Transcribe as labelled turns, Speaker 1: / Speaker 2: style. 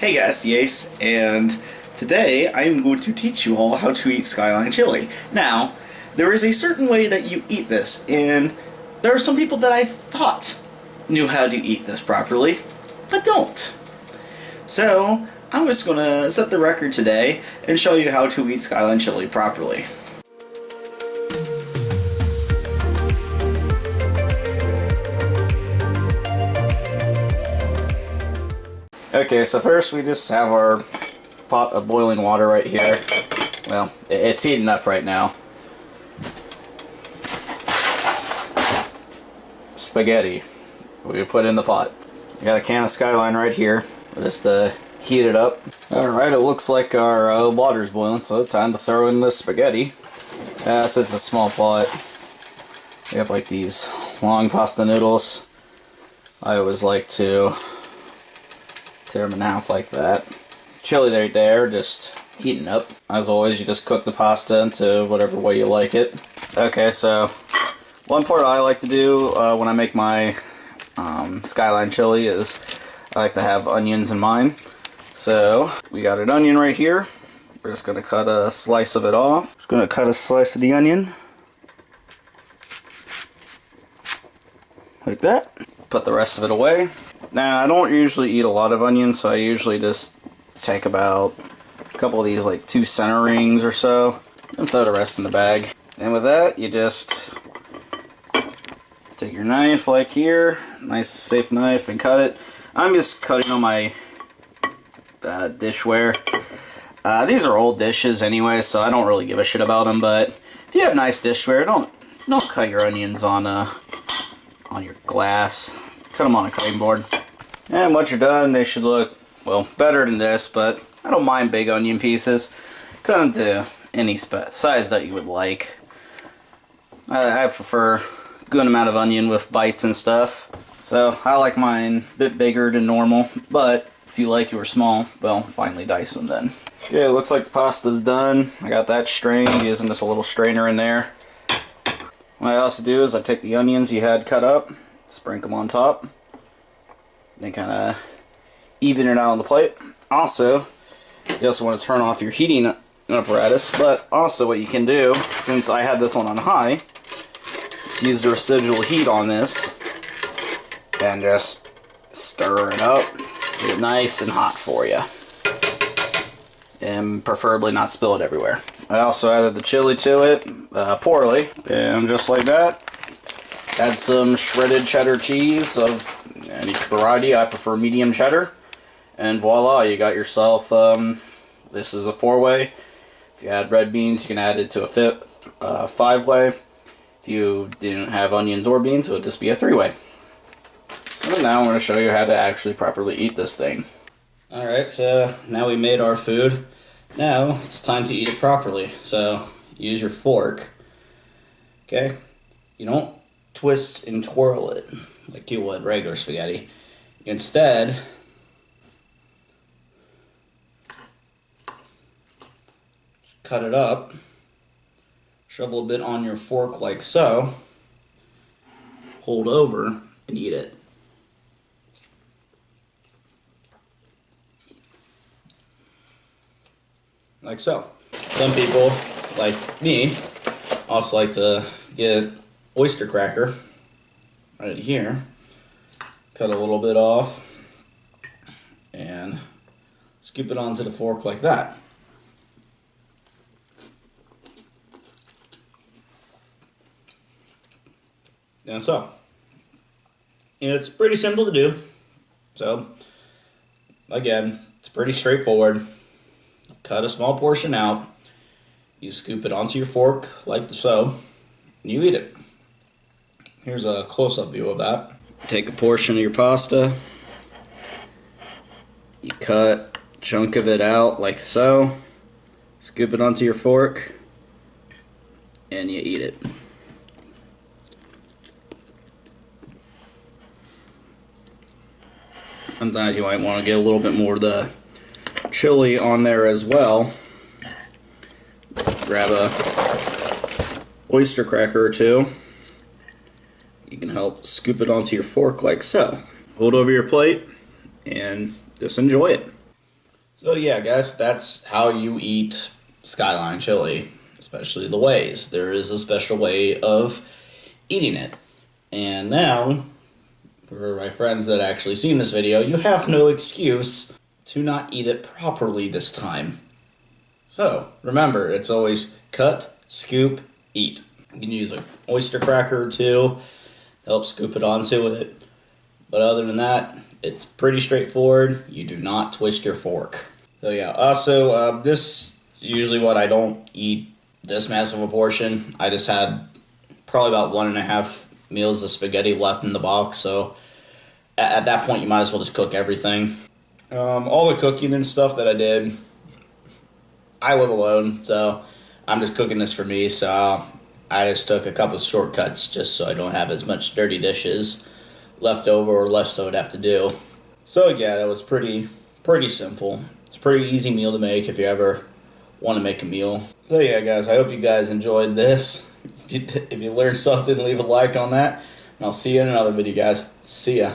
Speaker 1: Hey guys, the Ace, and today I am going to teach you all how to eat Skyline chili. Now, there is a certain way that you eat this, and there are some people that I thought knew how to eat this properly, but don't. So, I'm just going to set the record today and show you how to eat Skyline chili properly. Okay, so first we just have our pot of boiling water right here. Well, it's heating up right now. Spaghetti we put in the pot. We got a can of Skyline right here. We'll just heat it up. Alright, it looks like our water's boiling, so time to throw in the spaghetti. Since it's a small pot, we have like these long pasta noodles. I always like to tear them in half like that. Chili right there, just heating up. As always, you just cook the pasta into whatever way you like it. Okay, so one part I like to do when I make my Skyline chili is I like to have onions in mine. So we got an onion right here. We're just going to cut a slice of it off. Just going to cut a slice of the onion. Like that. Put the rest of it away. Now, I don't usually eat a lot of onions, so I usually just take about a couple of these, like 2 center rings or so, and throw the rest in the bag. And with that, you just take your knife like here, nice safe knife, and cut it. I'm just cutting on my dishware. These are old dishes anyway, so I don't really give a shit about them, but if you have nice dishware, don't cut your onions on your glass. Cut them on a cutting board. And once you're done, they should look, well, better than this, but I don't mind big onion pieces. Cut them to any size that you would like. I prefer a good amount of onion with bites and stuff. So I like mine a bit bigger than normal, but if you like yours small, well, finely dice them then. Okay, it looks like the pasta's done. I got that strained using just a little strainer in there. What I also do is I take the onions you had cut up, sprinkle them on top, then kind of even it out on the plate. Also, you also want to turn off your heating apparatus, but also what you can do, since I had this one on high, is use the residual heat on this and just stir it up, get it nice and hot for you, and preferably not spill it everywhere. I also added the chili to it, poorly, and just like that, add some shredded cheddar cheese of any variety. I prefer medium cheddar. And voila, you got yourself, this is a 4-way. If you had red beans, you can add it to a 5-way. If you didn't have onions or beans, it would just be a 3-way. So now I'm going to show you how to actually properly eat this thing. Alright, so now we made our food. Now it's time to eat it properly. So use your fork. Okay? You don't twist and twirl it like you would regular spaghetti. Instead, cut it up, shovel a bit on your fork like so, hold over, and eat it. Like so. Some people, like me, also like to get oyster cracker right here, cut a little bit off, and scoop it onto the fork like that. And so, it's pretty simple to do. So, again, it's pretty straightforward. Cut a small portion out, you scoop it onto your fork like so, and you eat it. Here's a close-up view of that. Take a portion of your pasta, you cut a chunk of it out like so, scoop it onto your fork, and you eat it. Sometimes you might want to get a little bit more of the chili on there as well. Grab a oyster cracker or 2. You can help scoop it onto your fork like so. Hold over your plate and just enjoy it. So yeah, guys, that's how you eat Skyline chili, especially the ways. There is a special way of eating it. And now, for my friends that actually seen this video, you have no excuse to not eat it properly this time. So, remember, it's always cut, scoop, eat. You can use an oyster cracker or two to help scoop it onto it. But other than that, it's pretty straightforward. You do not twist your fork. So yeah, also, this is usually what I don't eat this massive a portion. I just had probably about 1.5 meals of spaghetti left in the box, so at that point you might as well just cook everything. All the cooking and stuff that I did, I live alone, so I'm just cooking this for me, so I just took a couple of shortcuts just so I don't have as much dirty dishes left over or less I would have to do. So yeah, that was pretty simple. It's a pretty easy meal to make if you ever want to make a meal. So yeah, guys, I hope you guys enjoyed this. If you learned something, leave a like on that. And I'll see you in another video, guys. See ya.